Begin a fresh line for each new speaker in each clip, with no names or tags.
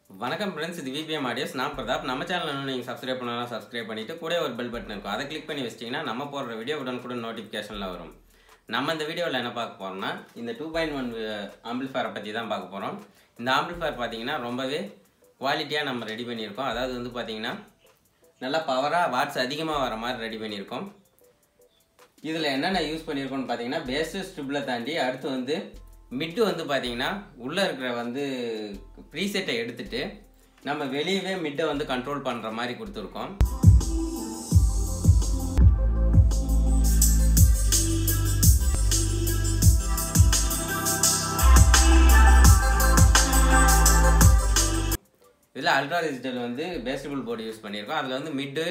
வணக்கம் ஃப்ரெண்ட்ஸ், இது VBM audios. நான் பிரதாப். நம்ம சேனல் இன்னும் நீங்கள் சப்ஸ்கிரைப் பண்ணலாம், சப்ஸ்கிரைப் பண்ணிவிட்டு கூட ஒரு பெல் பட்டன் இருக்கும், அதை கிளிக் பண்ணி வச்சிட்டிங்கன்னா நம்ம போடுற வீடியோ உடனுக்குடன் நோட்டிஃபிகேஷனில் வரும். நம்ம இந்த வீடியோவில் என்ன பார்க்க போகிறோம்னா, இந்த 2.1 ஆம்பிளிஃபயரை பற்றி தான் பார்க்க போகிறோம். இந்த ஆம்பிளிஃபயர் பார்த்தீங்கன்னா ரொம்பவே குவாலிட்டியாக நம்ம ரெடி பண்ணியிருக்கோம். அதாவது வந்து பார்த்தீங்கன்னா நல்லா பவராக வாட்ஸ் அதிகமாக வர மாதிரி ரெடி பண்ணியிருக்கோம். இதில் என்னென்ன யூஸ் பண்ணியிருக்கோம்னு பார்த்தீங்கன்னா, பேஸு ஸ்ட்ரிப்பில் தாண்டி அடுத்து வந்து மிட்டு வந்து பார்த்தீங்கன்னா உள்ளே இருக்கிற வந்து ப்ரீசெட்டை எடுத்துட்டு நம்ம வெளியவே மிட்டை வந்து கண்ட்ரோல் பண்ணுற மாதிரி கொடுத்துருக்கோம். இதில் அல்ட்ரா டிஜிட்டல் வந்து பேஸ்டபிள் போர்டு யூஸ் பண்ணியிருக்கோம். அதில் வந்து மிட்டு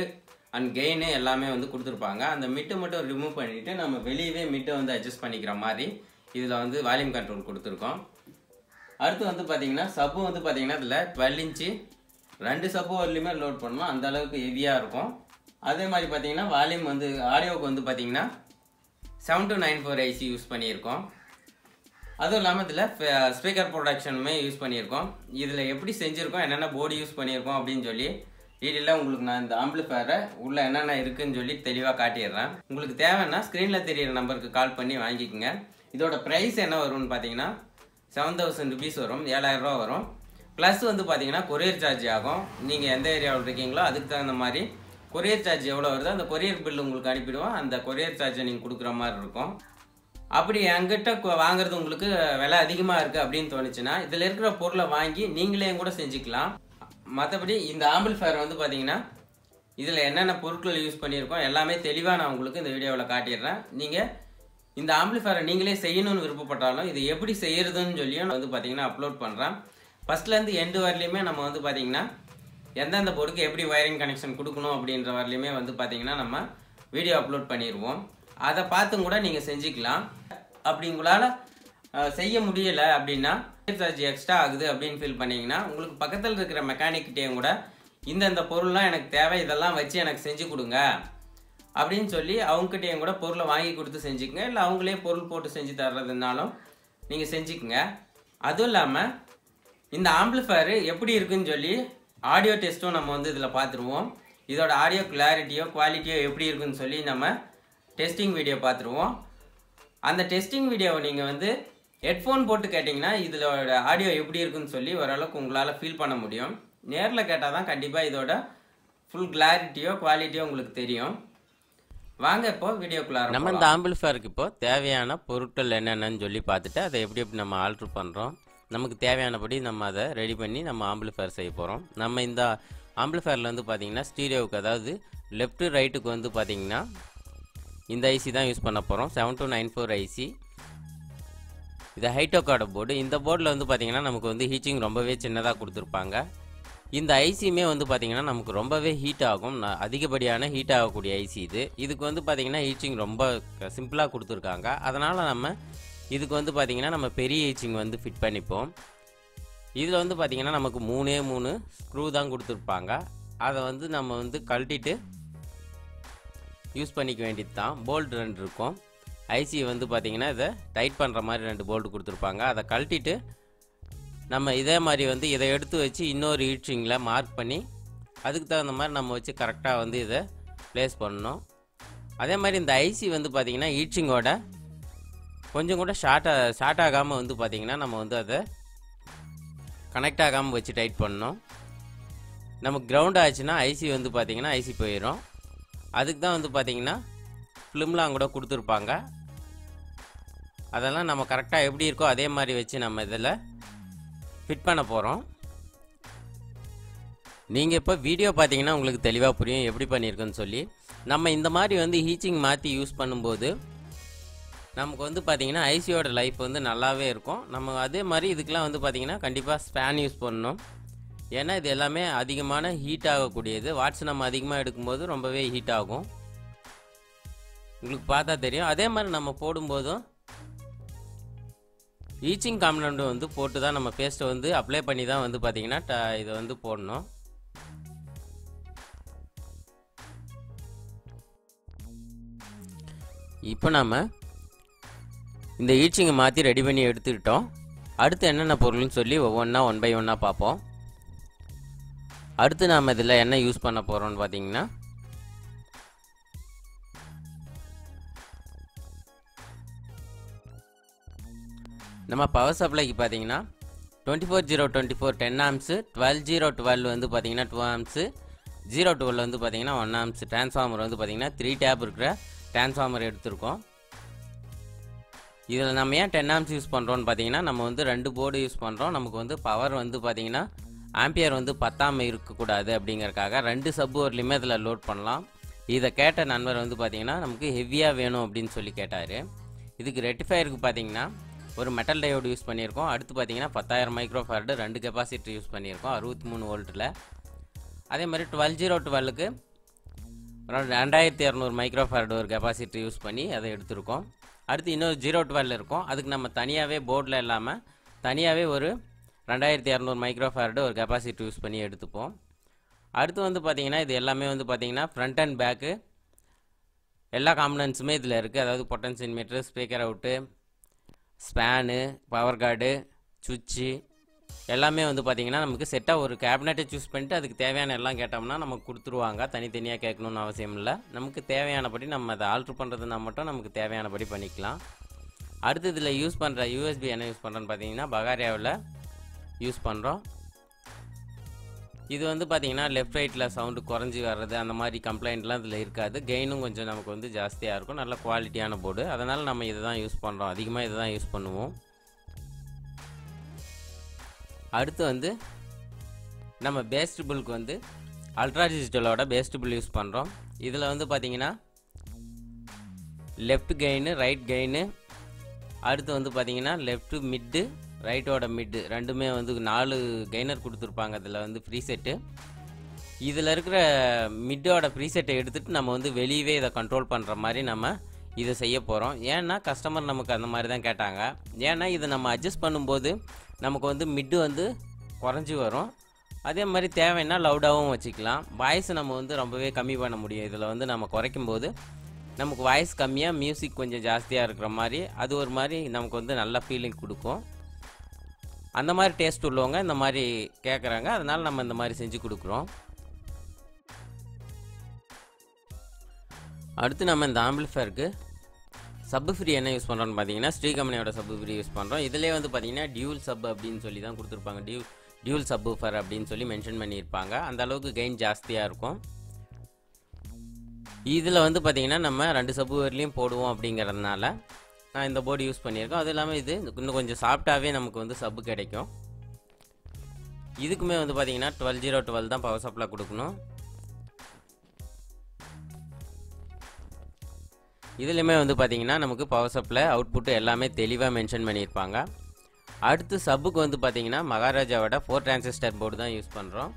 அண்ட் கெயின் எல்லாமே வந்து கொடுத்துருப்பாங்க. அந்த மிட்டை மட்டும் ரிமூவ் பண்ணிவிட்டு நம்ம வெளியவே மிட்டை வந்து அட்ஜஸ்ட் பண்ணிக்கிற மாதிரி இதில் வந்து வால்யூம் கண்ட்ரோல் கொடுத்துருக்கோம். அடுத்து வந்து பார்த்தீங்கன்னா சப்பு வந்து பார்த்தீங்கன்னா இதில் 12 இன்ச்சு 2 சப்பு வரலையுமே லோட் பண்ணலாம், அந்த அளவுக்கு ஹெவியாக இருக்கும். அதே மாதிரி பார்த்தீங்கன்னா வால்யூம் வந்து ஆடியோவுக்கு வந்து பார்த்தீங்கன்னா 7294 ஐசி யூஸ் பண்ணியிருக்கோம். அதுவும் இல்லாமல் இதில் ஸ்பீக்கர் ப்ரொடக்ஷனுமே யூஸ் பண்ணியிருக்கோம். இதில் எப்படி செஞ்சுருக்கோம், என்னென்ன போர்டு யூஸ் பண்ணியிருக்கோம் அப்படின்னு சொல்லி டீட்டெயிலாக உங்களுக்கு நான் இந்த ஆம்பிளிஃபயரை உள்ள என்னென்ன இருக்குதுன்னு சொல்லி தெளிவாக காட்டிடுறேன். உங்களுக்கு தேவைன்னா ஸ்க்ரீனில் தெரியிற நம்பருக்கு கால் பண்ணி வாங்கிக்கோங்க. இதோட ப்ரைஸ் என்ன வரும்னு பார்த்தீங்கன்னா 7000 ருபீஸ் வரும், 7000 ரூபா வரும். ப்ளஸ் வந்து பார்த்தீங்கன்னா கொரியர் சார்ஜ் ஆகும். நீங்கள் எந்த ஏரியாவில் இருக்கீங்களோ அதுக்கு தகுந்த மாதிரி கொரியர் சார்ஜ் எவ்வளோ வருதோ அந்த கொரியர் பில் உங்களுக்கு அனுப்பிடுவோம். அந்த கொரியர் சார்ஜை நீங்கள் கொடுக்குற மாதிரி இருக்கும். அப்படி என்கிட்ட வாங்குறது உங்களுக்கு விலை அதிகமாக இருக்குது அப்படின்னு தோணுச்சுன்னா இதில் இருக்கிற பொருளை வாங்கி நீங்களே கூட செஞ்சுக்கலாம். மற்றபடி இந்த ஆம்பிளிஃபயர் வந்து பார்த்தீங்கன்னா இதில் என்னென்ன பொருட்கள் யூஸ் பண்ணியிருக்கோம் எல்லாமே தெளிவாக நான் உங்களுக்கு இந்த வீடியோவில் காட்டிடுறேன். நீங்கள் இந்த ஆம்பிளிஃபயரை நீங்களே செய்யணும்னு விருப்பப்பட்டாலும் இது எப்படி செய்யறதுன்னு சொல்லியும் வந்து பார்த்தீங்கன்னா அப்லோட் பண்ணுறேன். ஃபஸ்ட்லேருந்து எண்டு வரலையுமே நம்ம வந்து பார்த்தீங்கன்னா எந்தெந்த போர்டுக்கு எப்படி வயரிங் கனெக்ஷன் கொடுக்கணும் அப்படின்ற வரலையுமே வந்து பார்த்தீங்கன்னா நம்ம வீடியோ அப்லோட் பண்ணிடுவோம். அதை பார்த்தும் கூட நீங்கள் செஞ்சுக்கலாம். அப்படி உங்களால் செய்ய முடியலை அப்படின்னா சார்ஜ் எக்ஸ்ட்ரா ஆகுது அப்படின்னு ஃபீல் பண்ணிங்கன்னா உங்களுக்கு பக்கத்தில் இருக்கிற மெக்கானிக்கிட்டேயும் கூட இந்த பொருள்லாம் எனக்கு தேவை, இதெல்லாம் வச்சு எனக்கு செஞ்சு கொடுங்க அப்படின்னு சொல்லி அவங்ககிட்டையும் கூட பொருளை வாங்கி கொடுத்து செஞ்சுக்கங்க. இல்லை அவங்களே பொருள் போட்டு செஞ்சு தர்றதுனாலும் நீங்கள் செஞ்சுக்கங்க. அதுவும் இல்லாமல் இந்த ஆம்பிளிஃபயர் எப்படி இருக்குன்னு சொல்லி ஆடியோ டெஸ்ட்டும் நம்ம வந்து இதில் பார்த்துருவோம். இதோட ஆடியோ கிளாரிட்டியோ குவாலிட்டியோ எப்படி இருக்குன்னு சொல்லி நம்ம டெஸ்டிங் வீடியோ பார்த்துருவோம். அந்த டெஸ்டிங் வீடியோவை நீங்கள் வந்து ஹெட்ஃபோன் போட்டு கேட்டிங்கன்னா இதோட ஆடியோ எப்படி இருக்குன்னு சொல்லி ஓரளவுக்கு உங்களால் ஃபீல் பண்ண முடியும். நேரில் கேட்டால் தான் கண்டிப்பாக இதோட ஃபுல் கிளாரிட்டியோ குவாலிட்டியோ உங்களுக்கு தெரியும். வாங்க இப்போ வீடியோக்குள்ள
நம்ம இந்த ஆம்பிளிஃபயருக்கு இப்போ தேவையான பொருட்கள் என்னென்னு சொல்லி பார்த்துட்டு அதை எப்படி நம்ம ஆல்ட்ரு பண்ணுறோம், நமக்கு தேவையானபடி நம்ம அதை ரெடி பண்ணி நம்ம ஆம்பிளிஃபயர் செய்ய போகிறோம். நம்ம இந்த ஆம்பிளிஃபயரில் வந்து பார்த்திங்கன்னா ஸ்டீரியோவுக்கு அதாவது லெஃப்ட்டு ரைட்டுக்கு வந்து பார்த்திங்கன்னா இந்த ஐசி தான் யூஸ் பண்ண போகிறோம். 7294 ஐசி. இது ஹைட்டோகார்டு போர்டு. இந்த போர்டில் வந்து பார்த்திங்கன்னா நமக்கு வந்து ஹீட்டிங் ரொம்பவே சின்னதாக கொடுத்துருப்பாங்க. இந்த ஐசியுமே வந்து பார்த்திங்கன்னா நமக்கு ரொம்பவே ஹீட் ஆகும், அதிகப்படியான ஹீட் ஆகக்கூடிய ஐசி இது. இதுக்கு வந்து பார்த்திங்கன்னா ஹீட்டிங் ரொம்ப சிம்பிளாக கொடுத்துருக்காங்க. அதனால் நம்ம இதுக்கு வந்து பார்த்திங்கன்னா நம்ம பெரிய ஹீட்டிங் வந்து ஃபிட் பண்ணிப்போம். இதில் வந்து பார்த்திங்கன்னா நமக்கு 3 ஸ்க்ரூ தான் கொடுத்துருப்பாங்க. அதை வந்து நம்ம வந்து கழட்டிட்டு யூஸ் பண்ணிக்க வேண்டியது தான். போல்ட் 2 இருக்கும். ஐசி வந்து பார்த்திங்கன்னா இதை டைட் பண்ணுற மாதிரி 2 போல்ட் கொடுத்துருப்பாங்க. அதை கழட்டிட்டு நம்ம இதே மாதிரி வந்து இதை எடுத்து வச்சு இன்னொரு ஹீட்டிங்கில் மார்க் பண்ணி அதுக்கு தகுந்த மாதிரி நம்ம வச்சு கரெக்டாக வந்து இதை ப்ளேஸ் பண்ணணும். அதே மாதிரி இந்த ஐசி வந்து பார்த்திங்கன்னா ஹீட்டிங்கோட கொஞ்சம் கூட ஷார்ட் ஆகாமல் வந்து பார்த்திங்கன்னா நம்ம வந்து அதை கனெக்ட் ஆகாமல் வச்சு டைட் பண்ணணும். நமக்கு கிரவுண்ட் ஆச்சுன்னா ஐசி வந்து பார்த்திங்கன்னா ஐசி போயிடும். அதுக்கு தான் வந்து பார்த்திங்கன்னா ஃபிலிம்லாம் கூட கொடுத்துருப்பாங்க. அதெல்லாம் நம்ம கரெக்டாக எப்படி இருக்கோ அதே மாதிரி வச்சு நம்ம இதில் ஃபிட் பண்ண போகிறோம். நீங்கள் இப்போ வீடியோ பார்த்தீங்கன்னா உங்களுக்கு தெளிவாக புரியும் எப்படி பண்ணியிருக்குன்னு சொல்லி. நம்ம இந்த மாதிரி வந்து ஹீட்டிங் மாற்றி யூஸ் பண்ணும்போது நமக்கு வந்து பார்த்திங்கன்னா ஐசியோட லைஃப் வந்து நல்லாவே இருக்கும். நம்ம அதே மாதிரி இதுக்கெலாம் வந்து பார்த்திங்கன்னா கண்டிப்பாக ஸ்பேன் யூஸ் பண்ணணும். ஏன்னா இது எல்லாமே அதிகமான ஹீட் ஆகக்கூடியது. வாட்ஸ் நம்ம அதிகமாக எடுக்கும்போது ரொம்பவே ஹீட் ஆகும், உங்களுக்கு பார்த்தா தெரியும். அதே மாதிரி நம்ம போடும்போதும் ஈச்சிங் காம்பனண்ட் வந்து போட்டு தான் நம்ம பேஸ்ட்டை வந்து அப்ளை பண்ணி தான் வந்து பார்த்திங்கன்னா இதை வந்து போடணும். இப்போ நம்ம இந்த ஈச்சிங்கை மாற்றி ரெடி பண்ணி எடுத்துக்கிட்டோம். அடுத்து என்னென்ன பொருள்னு சொல்லி ஒவ்வொன்றா ஒன் பை ஒன்னாக பார்ப்போம். அடுத்து நாம் இதில் என்ன யூஸ் பண்ண போகிறோம்னு பார்த்தீங்கன்னா நம்ம பவர் சப்ளைக்கு பார்த்தீங்கன்னா 24/0/24 10 ஆம்ஸு, 12/0/12 வந்து பார்த்தீங்கன்னா 2 ஆம்ஸு, 0/12 வந்து பார்த்தீங்கன்னா 1 ஆம்ஸ் டிரான்ஸ்ஃபார்மர் வந்து பார்த்தீங்கன்னா 3 டேப் இருக்கிற டிரான்ஸ்ஃபார்மர் எடுத்திருக்கோம். இதில் நம்ம ஏன் 10 ஆம்ஸ் யூஸ் பண்ணுறோன்னு பார்த்தீங்கன்னா நம்ம வந்து 2 போர்டு யூஸ் பண்ணுறோம். நமக்கு வந்து பவர் வந்து பார்த்தீங்கன்னா ஆம்பியர் வந்து பத்தாமல் இருக்கக்கூடாது அப்படிங்கிறக்காக 2 சப் ஓவர்லையுமே இதில் லோட் பண்ணலாம். இதை கேட்ட நண்பர் வந்து பார்த்தீங்கன்னா நமக்கு ஹெவியாக வேணும் அப்படின்னு சொல்லி கேட்டார். இதுக்கு ரெக்டிஃபயருக்கு பார்த்தீங்கன்னா ஒரு மெட்டல் டயோடு யூஸ் பண்ணியிருக்கோம். அடுத்து பார்த்தீங்கன்னா 10,000 மைக்ரோஃபாரடு 2 கெப்பாசிட்டர் யூஸ் பண்ணியிருக்கோம் 63 வோல்ட்டில். அதே மாதிரி 12/0/12க்கு 2200 மைக்ரோஃபாரடு ஒரு கெப்பாசிட்டர் யூஸ் பண்ணி அதை எடுத்திருக்கோம். அடுத்து இன்னொரு 0/12 இருக்கும். அதுக்கு நம்ம தனியாகவே போர்டில் இல்லாமல் தனியாகவே ஒரு 2200 மைக்ரோஃபாரடு ஒரு கெப்பாசிட்டர் யூஸ் பண்ணி எடுத்துப்போம். அடுத்து வந்து பார்த்திங்கன்னா இது எல்லாமே வந்து பார்த்திங்கன்னா ஃப்ரண்ட் அண்ட் பேக்கு எல்லா காம்பனன்ட்ஸுமே இதில் இருக்குது. அதாவது potentiometer, speaker out, span, power card, சுவிட்சு எல்லாமே வந்து பார்த்திங்கன்னா நமக்கு செட்டாக ஒரு கேபினெட்டை சூஸ் பண்ணிட்டு அதுக்கு தேவையான எல்லாம் கேட்டோம்னா நமக்கு கொடுத்துருவாங்க. தனித்தனியாக கேட்கணுன்னு அவசியம் இல்லை. நமக்கு தேவையானபடி நம்ம அதை ஆல்ட்ரு பண்ணுறதுனா மட்டும் நமக்கு தேவையானபடி பண்ணிக்கலாம். அடுத்து இதில் யூஸ் பண்ணுற யூஎஸ்பி என்ன யூஸ் பண்ணுறோன்னு பார்த்தீங்கன்னா பகாரியாவில் யூஸ் பண்ணுறோம். இது வந்து பார்த்திங்கன்னா லெஃப்ட் ரைட்டில் சவுண்டு குறைஞ்சி வர்றது அந்த மாதிரி கம்ப்ளைண்ட்லாம் இதில் இருக்காது. கெயினும் கொஞ்சம் நமக்கு வந்து ஜாஸ்தியாக இருக்கும். நல்ல குவாலிட்டியான போர்டு. அதனால் நம்ம இதை தான் யூஸ் பண்ணுறோம். அதிகமாக இதை தான் யூஸ் பண்ணுவோம். அடுத்து வந்து நம்ம பேஸ்டிபிளுக்கு வந்து அல்ட்ரா டிஜிட்டலோட பேஸ்டிபிள் யூஸ் பண்ணுறோம். இதில் வந்து பார்த்திங்கன்னா லெஃப்ட் கெயின், ரைட் கெயின், அடுத்து வந்து பார்த்திங்கன்னா லெஃப்ட்டு மிட்டு, ரைட்டோட மிட்டு ரெண்டுமே வந்து 4 கெய்னர் கொடுத்துருப்பாங்க. அதில் வந்து ஃப்ரீ செட்டு. இதில் இருக்கிற மிட்டோட ஃப்ரீ செட்டை எடுத்துகிட்டு நம்ம வந்து வெளியவே இதை கண்ட்ரோல் பண்ணுற மாதிரி நம்ம இதை செய்ய போகிறோம். ஏன்னா கஸ்டமர் நமக்கு அந்த மாதிரி தான் கேட்டாங்க. ஏன்னா இதை நம்ம அட்ஜஸ்ட் பண்ணும்போது நமக்கு வந்து மிட்டு வந்து குறைஞ்சி வரும். அதே மாதிரி தேவைன்னா லவுடாகவும் வச்சுக்கலாம். வாய்ஸ் நம்ம வந்து ரொம்பவே கம்மி பண்ண முடியும். இதில் வந்து நம்ம குறைக்கும்போது நமக்கு வாய்ஸ் கம்மியாக மியூசிக் கொஞ்சம் ஜாஸ்தியாக இருக்கிற மாதிரி அது ஒரு மாதிரி நமக்கு வந்து நல்ல ஃபீலிங் கொடுக்கும். அந்த மாதிரி டேஸ்ட் உள்ளவங்க இந்த மாதிரி கேட்குறாங்க. அதனால் நம்ம இந்த மாதிரி செஞ்சு கொடுக்குறோம். அடுத்து நம்ம இந்த ஆம்பிளிஃபயருக்கு சப்பு ஃப்ரீ என்ன யூஸ் பண்ணுறோன்னு பார்த்தீங்கன்னா ஸ்ரீ கம்பெனியோட சப்பு ஃப்ரீ யூஸ் பண்ணுறோம். இதிலே வந்து பார்த்தீங்கன்னா டியூல் சப் அப்படின்னு சொல்லி தான் கொடுத்துருப்பாங்க. டியூல் சப்பு ஃபர் அப்படின்னு சொல்லி மென்ஷன் பண்ணியிருப்பாங்க. அந்த அளவுக்கு கெயின் ஜாஸ்தியாக இருக்கும். இதில் வந்து பார்த்திங்கன்னா நம்ம 2 சப்பு வரலையும் போடுவோம் அப்படிங்கிறதுனால நான் இந்த போர்டு யூஸ் பண்ணியிருக்கோம். அது இல்லாமல் இது இன்னும் கொஞ்சம் சாஃப்டாகவே நமக்கு வந்து சப்பு கிடைக்கும். இதுக்குமே வந்து பார்த்திங்கன்னா 12/0/12 தான் பவர் சப்ளை கொடுக்கணும். இதுலையுமே வந்து பார்த்திங்கன்னா நமக்கு பவர் சப்ளை அவுட்புட்டு எல்லாமே தெளிவாக மென்ஷன் பண்ணியிருப்பாங்க. அடுத்து சப்புக்கு வந்து பார்த்திங்கன்னா மகாராஜாவோட 4 டிரான்சிஸ்டர் போர்டு தான் யூஸ் பண்ணுறோம்.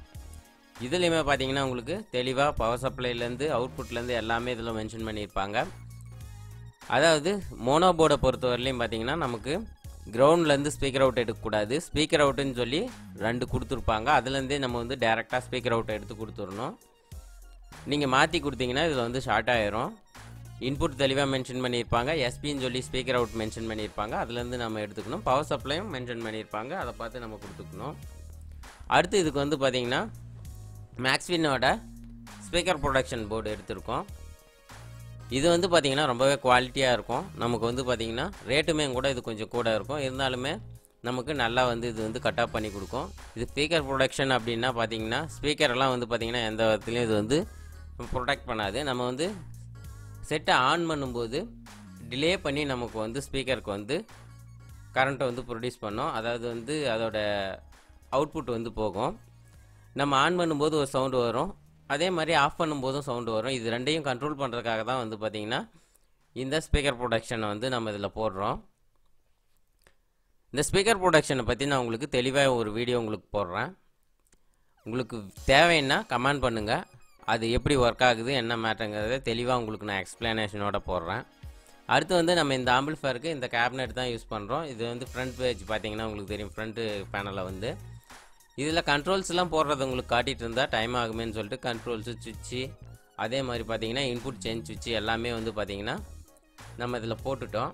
இதுலேயுமே பார்த்திங்கன்னா உங்களுக்கு தெளிவாக பவர் சப்ளைலேருந்து அவுட்புட்லேருந்து எல்லாமே இதில் மென்ஷன் பண்ணியிருப்பாங்க. அதாவது மோனோ போர்டை பொறுத்தவரையிலையும் பார்த்திங்கன்னா நமக்கு கிரவுண்ட்லேருந்து ஸ்பீக்கர் அவுட் எடுக்கக்கூடாது. ஸ்பீக்கர் அவுட்டுன்னு சொல்லி 2 கொடுத்துருப்பாங்க. அதுலேருந்தே நம்ம வந்து டேரெக்டாக ஸ்பீக்கர் அவுட் எடுத்து கொடுத்துடணும். நீங்கள் மாற்றி கொடுத்தீங்கன்னா இதில் வந்து ஷார்ட் ஆயிரும். இன்புட் தெளிவாக மென்ஷன் பண்ணியிருப்பாங்க. எஸ்பின்னு சொல்லி ஸ்பீக்கர் அவுட் மென்ஷன் பண்ணியிருப்பாங்க. அதுலேருந்து நம்ம எடுத்துக்கணும். பவர் சப்ளையும் மென்ஷன் பண்ணியிருப்பாங்க. அதை பார்த்து நம்ம கொடுத்துக்கணும். அடுத்து இதுக்கு வந்து பார்த்திங்கன்னா மேக்ஸ்வினோட ஸ்பீக்கர் ப்ரொடக்ஷன் போர்டு எடுத்திருக்கோம். இது வந்து பார்த்திங்கன்னா ரொம்பவே குவாலிட்டியாக இருக்கும். நமக்கு வந்து பார்த்திங்கன்னா ரேட்டுமே கூட இது கொஞ்சம் கூட இருக்கும். இருந்தாலுமே நமக்கு நல்லா வந்து இது வந்து கட் ஆஃப் பண்ணி கொடுக்கும். இது ஸ்பீக்கர் ப்ரொடக்ஷன் அப்படின்னா பார்த்திங்கன்னா ஸ்பீக்கரெல்லாம் வந்து பார்த்திங்கன்னா எந்த விதத்துலையும் இது வந்து ப்ரொடெக்ட் பண்ணாது. நம்ம வந்து செட்டை ஆன் பண்ணும்போது டிலே பண்ணி நமக்கு வந்து ஸ்பீக்கருக்கு வந்து கரண்ட்டை வந்து ப்ரொடியூஸ் பண்ணோம். அதாவது வந்து அதோட அவுட்புட் வந்து போகும். நம்ம ஆன் பண்ணும்போது ஒரு சவுண்டு வரும். அதே மாதிரி ஆஃப் பண்ணும்போதும் சவுண்டு வரும். இது ரெண்டையும் கண்ட்ரோல் பண்ணுறதுக்காக தான் வந்து பார்த்திங்கன்னா இந்த ஸ்பீக்கர் ப்ரொடக்ஷனை வந்து நம்ம இதில் போடுறோம். இந்த ஸ்பீக்கர் ப்ரொடக்ஷனை பற்றி நான் உங்களுக்கு தெளிவாக ஒரு வீடியோ உங்களுக்கு போடுறேன். உங்களுக்கு தேவைன்னா கமெண்ட் பண்ணுங்கள். அது எப்படி ஒர்க் ஆகுது என்ன மேட்டருங்கிறத தெளிவாக உங்களுக்கு நான் எக்ஸ்ப்ளனேஷனோட போடுறேன். அடுத்து வந்து நம்ம இந்த ஆம்பிளிஃபயருக்கு இந்த கேபினெட் தான் யூஸ் பண்ணுறோம். இது வந்து ஃப்ரண்ட் பேஜ் பார்த்தீங்கன்னா உங்களுக்கு தெரியும். ஃப்ரண்ட்டு பேனலில் வந்து இதில் கண்ட்ரோல்ஸ்லாம் போடுறது உங்களுக்கு காட்டிகிட்டு இருந்தால் டைம் ஆகுமேன்னு சொல்லிட்டு கண்ட்ரோல்ஸு சுவிட்சு அதே மாதிரி பார்த்தீங்கன்னா இன்புட் சேஞ்ச் சுவிட்சு எல்லாமே வந்து பார்த்திங்கன்னா நம்ம இதில் போட்டுட்டோம்.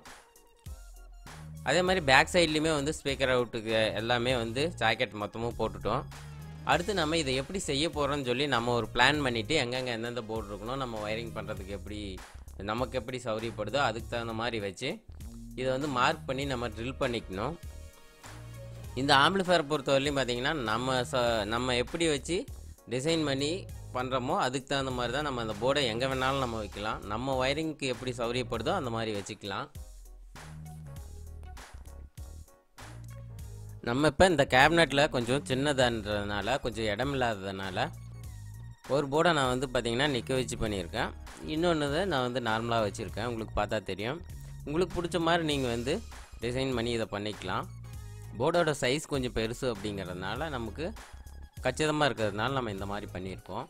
அதே மாதிரி பேக் சைட்லேயுமே வந்து ஸ்பீக்கர் அவுட்டுக்கு எல்லாமே வந்து ஜாக்கெட் மொத்தமும் போட்டுட்டோம். அடுத்து நம்ம இதை எப்படி செய்ய போகிறோம்னு சொல்லி நம்ம ஒரு பிளான் பண்ணிவிட்டு எங்கெங்கே எந்தெந்த போர்டு இருக்கணும், நம்ம ஒயரிங் பண்ணுறதுக்கு எப்படி நமக்கு எப்படி சௌகரியப்படுதோ அதுக்கு தகுந்த மாதிரி வச்சு இதை வந்து மார்க் பண்ணி நம்ம ட்ரில் பண்ணிக்கணும். இந்த ஆம்பிளிஃபயர் பொறுத்தவரையிலையும் பார்த்திங்கன்னா நம்ம எப்படி வச்சு டிசைன் பண்ணி பண்ணுறோமோ அதுக்கு தகுந்த மாதிரி தான் நம்ம அந்த போர்டை எங்கே வேணாலும் நம்ம வைக்கலாம். நம்ம ஒயரிங்க்கு எப்படி சௌகரியப்படுதோ அந்த மாதிரி வச்சுக்கலாம். நம்ம இப்போ இந்த கேபினெட்டில் கொஞ்சம் சின்னதுன்றதுனால கொஞ்சம் இடம் இல்லாததுனால ஒரு போர்டை நான் வந்து பார்த்திங்கன்னா நிற்க வச்சு பண்ணியிருக்கேன். இன்னொன்று நான் வந்து நார்மலாக வச்சுருக்கேன். உங்களுக்கு பார்த்தா தெரியும். உங்களுக்கு பிடிச்ச மாதிரி நீங்கள் வந்து டிசைன் பண்ணி இதை பண்ணிக்கலாம். போர்டோட சைஸ் கொஞ்சம் பெருசு அப்படிங்கிறதுனால நமக்கு கச்சிதமாக இருக்கிறதுனால நம்ம இந்த மாதிரி பண்ணியிருக்கோம்.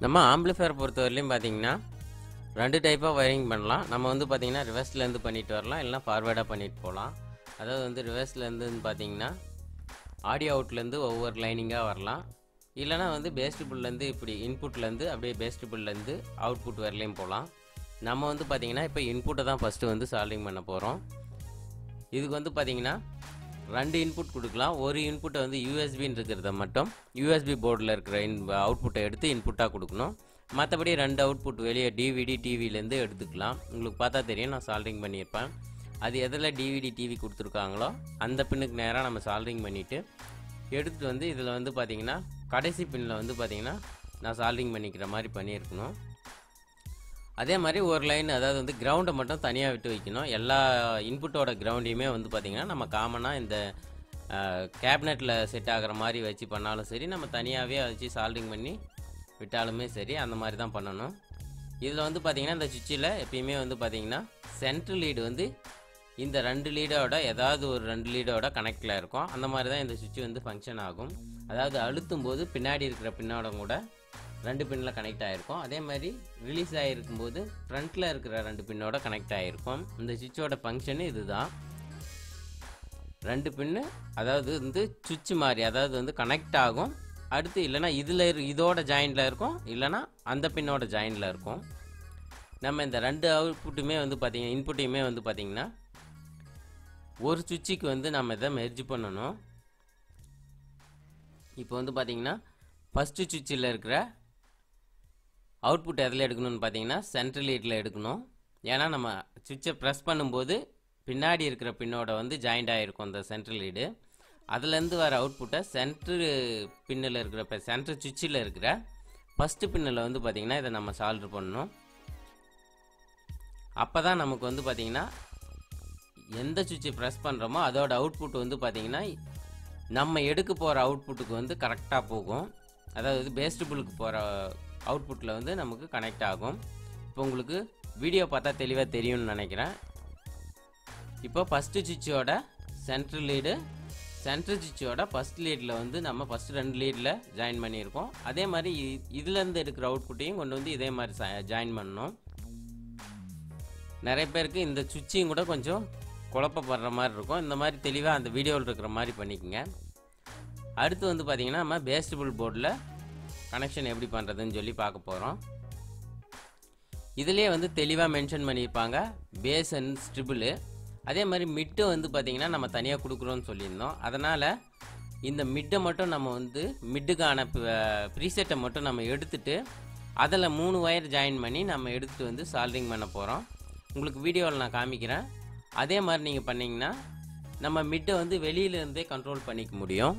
நம்ம ஆம்பிளிஃபயர் பொறுத்தவரையிலையும் பார்த்திங்கன்னா 2 டைப்பாக ஒயரிங் பண்ணலாம். நம்ம வந்து பார்த்திங்கன்னா ரிவர்ஸ்லேருந்து பண்ணிட்டு வரலாம், இல்லைனா ஃபார்வேர்டாக பண்ணிட்டு போகலாம். அதாவது வந்து ரிவர்ஸ்லேருந்து பார்த்திங்கன்னா ஆடியோ அவுட்லேருந்து ஒவ்வொரு லைனிங்காக வரலாம், இல்லைனா வந்து பேஸ்டிபிள்லேருந்து இப்படி இன்புட்லேருந்து அப்படியே பேஸ்டிபிள்லேருந்து அவுட்புட் வரலையும் போகலாம். நம்ம வந்து பார்த்திங்கன்னா இப்போ இன்புட்டை தான் ஃபஸ்ட்டு வந்து சால்விங் பண்ண போகிறோம். இதுக்கு வந்து பார்த்திங்கன்னா 2 இன்புட் கொடுக்கலாம். ஒரு இன்புட்டை வந்து யூஎஸ்பின்னு இருக்கிறத மட்டும் யூஎஸ்பி போர்டில் இருக்கிற அவுட்புட்டை எடுத்து இன்புட்டாக கொடுக்கணும். மற்றபடி 2 அவுட்புட் வெளியே டிவிடி டிவிலேருந்து எடுத்துக்கலாம். உங்களுக்கு பார்த்தா தெரியும், நான் சால்விங் பண்ணியிருப்பேன். அது எதில் டிவிடி டிவி கொடுத்துருக்காங்களோ அந்த பின்னுக்கு நேராக நம்ம சால்விங் பண்ணிவிட்டு எடுத்துகிட்டு வந்து இதில் வந்து பார்த்திங்கன்னா கடைசி பின்னில் வந்து பார்த்திங்கன்னா நான் சால்விங் பண்ணிக்கிற மாதிரி பண்ணியிருக்கணும். அதே மாதிரி ஒரு லைன், அதாவது வந்து கிரவுண்டை மட்டும் தனியாக விட்டு வைக்கணும். எல்லா இன்புட்டோட கிரவுண்டையுமே வந்து பார்த்திங்கன்னா நம்ம காமனாக இந்த கேபினெட்டில் செட் ஆகிற மாதிரி வச்சு பண்ணாலும் சரி, நம்ம தனியாகவே வச்சு சால்விங் பண்ணி விட்டாலுமே சரி, அந்த மாதிரி தான் பண்ணணும். இதில் வந்து பார்த்திங்கன்னா இந்த சுவிட்சில் எப்பயுமே வந்து பார்த்திங்கன்னா சென்ட்ரல் லீடு வந்து இந்த 2 லீடோட ஏதாவது ஒரு 2 லீடோட கனெக்டில் இருக்கும். அந்த மாதிரி தான் இந்த சுவிட்ச் வந்து ஃபங்க்ஷன் ஆகும். அதாவது அழுத்தும் போது பின்னாடி இருக்கிற பின்னோட கூட 2 பின்னில் கனெக்ட் ஆகிருக்கும். அதே மாதிரி ரிலீஸ் ஆகிருக்கும்போது ஃப்ரண்ட்டில் இருக்கிற 2 பின்னோட கனெக்ட் ஆகிருக்கும். இந்த சுவிட்சோட ஃபங்க்ஷனு இதுதான். 2 பின்னு அதாவது வந்து சுவிட்ச் மாதிரி, அதாவது வந்து கனெக்ட் ஆகும். அடுத்து இல்லைனா இதோட ஜாயிண்டில் இருக்கும், இல்லைனா அந்த பின்னோட ஜாயிண்டில் இருக்கும். நம்ம இந்த 2 அவுட்புட்டுமே வந்து பார்த்திங்கன்னா இன்புட்டையுமே வந்து பார்த்திங்கன்னா ஒரு சுவிட்சுக்கு வந்து நம்ம இதை மெர்ஜ் பண்ணணும். இப்போ வந்து பார்த்திங்கன்னா ஃபஸ்ட்டு சுவிட்சில் இருக்கிற அவுட்புட் எதில் எடுக்கணும்னு பார்த்தீங்கன்னா சென்ட்ரல் லீடில் எடுக்கணும். ஏன்னா நம்ம சுவிட்சை ப்ரெஸ் பண்ணும்போது பின்னாடி இருக்கிற பின்னோட வந்து ஜாயிண்ட் ஆகிருக்கும் அந்த சென்ட்ரல் லீடு. அதுலேருந்து வர அவுட்புட்டை சென்ட்ரு பின்னில் இருக்கிற இப்போ சென்ட்ரு சுவிட்சில் இருக்கிற ஃபஸ்ட்டு பின்னில் வந்து பார்த்திங்கன்னா இதை நம்ம சால்வ் பண்ணணும். அப்போ தான் நமக்கு வந்து பார்த்திங்கன்னா எந்த சுவிட்சை ப்ரெஸ் பண்ணுறோமோ அதோட அவுட்புட் வந்து பார்த்திங்கன்னா நம்ம எடுக்க போகிற அவுட்புட்டுக்கு வந்து கரெக்டாக போகும். அதாவது பேஸ்டிபிளுக்கு போகிற அவுட்புட்டில் வந்து நமக்கு கனெக்ட் ஆகும். இப்போ உங்களுக்கு வீடியோ பார்த்தா தெளிவாக தெரியும்னு நினைக்கிறேன். இப்போ ஃபஸ்ட்டு சுவிட்சோட சென்ட்ரல் லீடு, சென்ட்ரல் சுவிட்சோட ஃபஸ்ட் லீடில் வந்து நம்ம ஃபஸ்ட்டு 2 லீடில் ஜாயின் பண்ணியிருக்கோம். அதே மாதிரி இதுலேருந்து எடுக்கிற அவுட்புட்டையும் கொண்டு வந்து இதே மாதிரி ஜாயின் பண்ணணும். நிறைய பேருக்கு இந்த சுவிட்சையும் கூட கொஞ்சம் குழப்பப்படுற மாதிரி இருக்கும். இந்த மாதிரி தெளிவாக அந்த வீடியோவில் இருக்கிற மாதிரி பண்ணிக்கோங்க. அடுத்து வந்து பார்த்திங்கன்னா நம்ம பேஸ்டிபிள் போர்டில் கனெக்ஷன் எப்படி பண்ணுறதுன்னு சொல்லி பார்க்க போகிறோம். இதிலே வந்து தெளிவாக மென்ஷன் பண்ணியிருப்பாங்க பேஸ் அண்ட் ஸ்ட்ரிபிளு. அதே மாதிரி மிட்டு வந்து பார்த்திங்கன்னா நம்ம தனியாக கொடுக்குறோன்னு சொல்லியிருந்தோம். அதனால் இந்த மிட்டை மட்டும் நம்ம வந்து மிட்டுக்கான ப்ரீசெட்டை மட்டும் நம்ம எடுத்துகிட்டு அதில் 3 ஒயர் ஜாயின் பண்ணி நம்ம எடுத்துகிட்டு வந்து சால்விங் பண்ண போகிறோம். உங்களுக்கு வீடியோவில் நான் காமிக்கிறேன். அதே மாதிரி நீங்கள் பண்ணிங்கன்னா நம்ம மிட்டை வந்து வெளியிலேருந்தே கண்ட்ரோல் பண்ணிக்க முடியும்.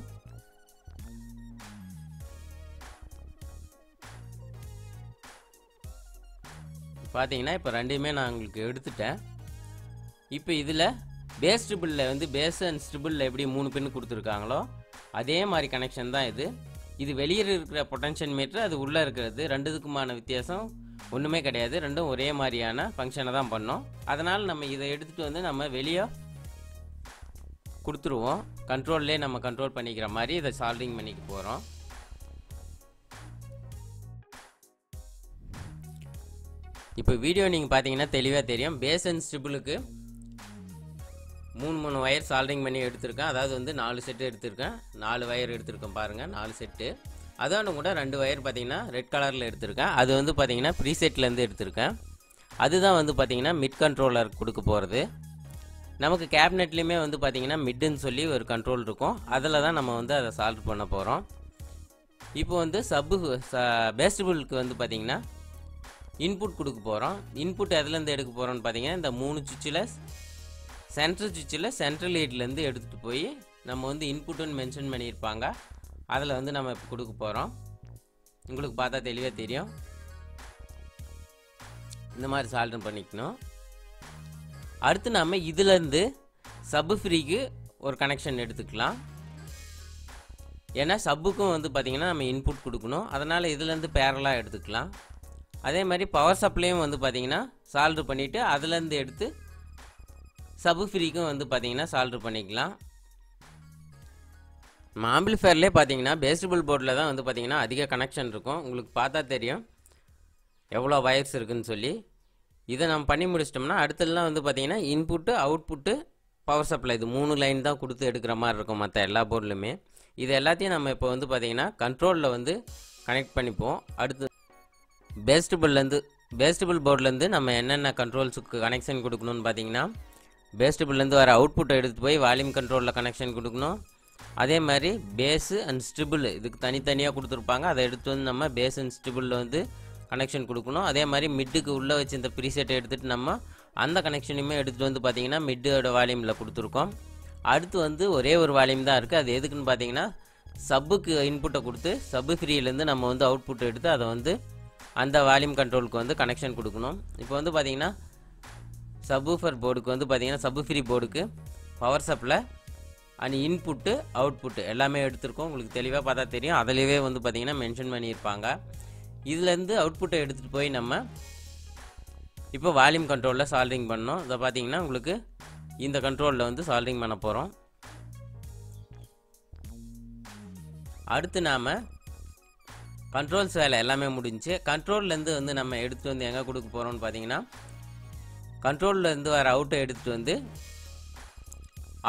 பார்த்தீங்கன்னா இப்போ 2மே நான் உங்களுக்கு எடுத்துட்டேன். இப்போ இதில் பேஸ் ஸ்ட்ரிபிளில் வந்து பேஸ் அண்ட் ஸ்ட்ரிபிளில் எப்படி 3 பின் கொடுத்துருக்காங்களோ அதே மாதிரி கனெக்ஷன் தான் இது. இது வெளியே இருக்கிற பொட்டன்ஷியல் மீட்டர், அது உள்ளே இருக்கிறது. 2க்குமான வித்தியாசம் ஒன்றுமே கிடையாது. 2ம் ஒரே மாதிரியான ஃபங்க்ஷனை தான் பண்ணோம். அதனால் நம்ம இதை எடுத்துகிட்டு வந்து நம்ம வெளியே கொடுத்துருவோம். கண்ட்ரோல்லே நம்ம கண்ட்ரோல் பண்ணிக்கிற மாதிரி இதை சால்விங் பண்ணிக்க போகிறோம். இப்போ வீடியோ நீங்கள் பார்த்தீங்கன்னா தெளிவாக தெரியும். பேஸ் அண்ட் ஸ்ட்ரிபிளுக்கு 3 ஒயர் சால்விங் பண்ணி எடுத்திருக்கேன். அதாவது வந்து 4 செட்டு எடுத்திருக்கேன். 4 ஒயர் எடுத்திருக்கேன் பாருங்கள், 4 செட்டு. அதோட கூட 2 ஒயர் பார்த்தீங்கன்னா ரெட் கலரில் எடுத்திருக்கேன். அது வந்து பார்த்தீங்கன்னா ப்ரீசெட்லேருந்து எடுத்திருக்கேன். அதுதான் வந்து பார்த்தீங்கன்னா மிட் கண்ட்ரோலர் கொடுக்க போகிறது. நமக்கு கேபினெட்லேயுமே வந்து பார்த்திங்கன்னா மிட்டுன்னு சொல்லி ஒரு கண்ட்ரோல் இருக்கும், அதில் தான் நம்ம வந்து அதை சால்வ் பண்ண போகிறோம். இப்போ வந்து பேஸ்டபிளுக்கு வந்து பார்த்திங்கன்னா இன்புட் கொடுக்க போகிறோம். இன்புட் எதுலேருந்து எடுக்க போகிறோம்னு பார்த்தீங்கன்னா இந்த 3 சுவிட்சில் சென்ட்ரல் சுவிட்சில் சென்ட்ரல் லீட்லேருந்து எடுத்துகிட்டு போய் நம்ம வந்து இன்புட்டுன்னு மென்ஷன் பண்ணியிருப்பாங்க, அதில் வந்து நம்ம இப்போ கொடுக்க போகிறோம். உங்களுக்கு பார்த்தா தெளிவாக தெரியும். இந்த மாதிரி சால்வ் பண்ணிக்கணும். அடுத்து நம்ம இதிலேருந்து சப்பு ஃப்ரீக்கு ஒரு கனெக்ஷன் எடுத்துக்கலாம். ஏன்னா சப்புக்கும் வந்து பார்த்திங்கன்னா நம்ம இன்புட் கொடுக்கணும், அதனால் இதுலேருந்து பேரலாக எடுத்துக்கலாம். அதே மாதிரி பவர் சப்ளையும் வந்து பார்த்திங்கன்னா சால்வ் பண்ணிவிட்டு அதுலேருந்து எடுத்து சப்பு ஃப்ரீக்கும் வந்து பார்த்திங்கன்னா சால்வ் பண்ணிக்கலாம். ஆம்பிளிஃபயர்லேயே பார்த்தீங்கன்னா பேஸ்டபிள் போர்டில் தான் வந்து பார்த்திங்கன்னா அதிக கனெக்ஷன் இருக்கும். உங்களுக்கு பார்த்தா தெரியும் எவ்வளோ வயர்ஸ் இருக்குதுன்னு சொல்லி. இதை நம்ம பண்ணி முடிச்சிட்டோம்னா அடுத்ததுலாம் வந்து பார்த்திங்கன்னா இன்புட்டு அவுட்புட்டு பவர் சப்ளை இது 3 லைன் தான் கொடுத்து எடுக்கிற மாதிரி இருக்கும் மற்ற எல்லா போர்ட்லையுமே. இது எல்லாத்தையும் நம்ம இப்போ வந்து பார்த்திங்கன்னா கண்ட்ரோலில் வந்து கனெக்ட் பண்ணிப்போம். அடுத்து பேஸ்டபிள் போர்ட்லேருந்து நம்ம என்னென்ன கண்ட்ரோல்ஸுக்கு கனெக்ஷன் கொடுக்கணும்னு பார்த்தீங்கன்னா பேஸ்டபிள்லேருந்து வர அவுட்புட்டை எடுத்துகிட்டு போய் வால்யூம் கண்ட்ரோலில் கனெக்ஷன் கொடுக்கணும். அதே மாதிரி பேஸு அண்ட் ஸ்டிபிள் இதுக்கு தனித்தனியாக கொடுத்துருப்பாங்க, அதை எடுத்து வந்து நம்ம பேஸ் அண்ட் ஸ்டிபிளில் வந்து கனெக்ஷன் கொடுக்கணும். அதே மாதிரி மிட்டுக்கு உள்ளே வச்சு இந்த ப்ரீசெட்டை எடுத்துகிட்டு நம்ம அந்த கனெக்ஷனையுமே எடுத்துகிட்டு வந்து பார்த்திங்கன்னா மிட்டோட வால்யூமில் கொடுத்துருக்கோம். அடுத்து வந்து ஒரே ஒரு வால்யூம் தான் இருக்குது. அது எதுக்குன்னு பார்த்தீங்கன்னா சப்புக்கு இன்புட்டை கொடுத்து சப்பு ஃப்ரீலேருந்து நம்ம வந்து அவுட்புட் எடுத்து அதை வந்து அந்த வால்யூம் கண்ட்ரோலுக்கு வந்து கனெக்ஷன் கொடுக்கணும். இப்போ வந்து பார்த்திங்கன்னா சப்வூஃபர் போர்டுக்கு வந்து பார்த்திங்கன்னா சப்பு ஃப்ரீ போர்டுக்கு power supply and input output எல்லாமே எடுத்திருக்கோம். உங்களுக்கு தெளிவாக பார்த்தா தெரியும், அதிலேயே வந்து பார்த்திங்கன்னா மென்ஷன் பண்ணியிருப்பாங்க. இதுலேருந்து அவுட்புட்டை எடுத்துகிட்டு போய் நம்ம இப்போ வால்யூம் கண்ட்ரோலில் சால்வரிங் பண்ணோம். இதை பார்த்தீங்கன்னா உங்களுக்கு இந்த கண்ட்ரோலில் வந்து சால்வரிங் பண்ண போகிறோம். அடுத்து நாம் கண்ட்ரோல்ஸ் வேலை எல்லாமே முடிஞ்சு கண்ட்ரோல்லேருந்து வந்து நம்ம எடுத்துகிட்டு வந்து எங்கே கொடுக்க போகிறோம்னு பார்த்தீங்கன்னா கண்ட்ரோல்லேருந்து வர அவுட்டை எடுத்துகிட்டு வந்து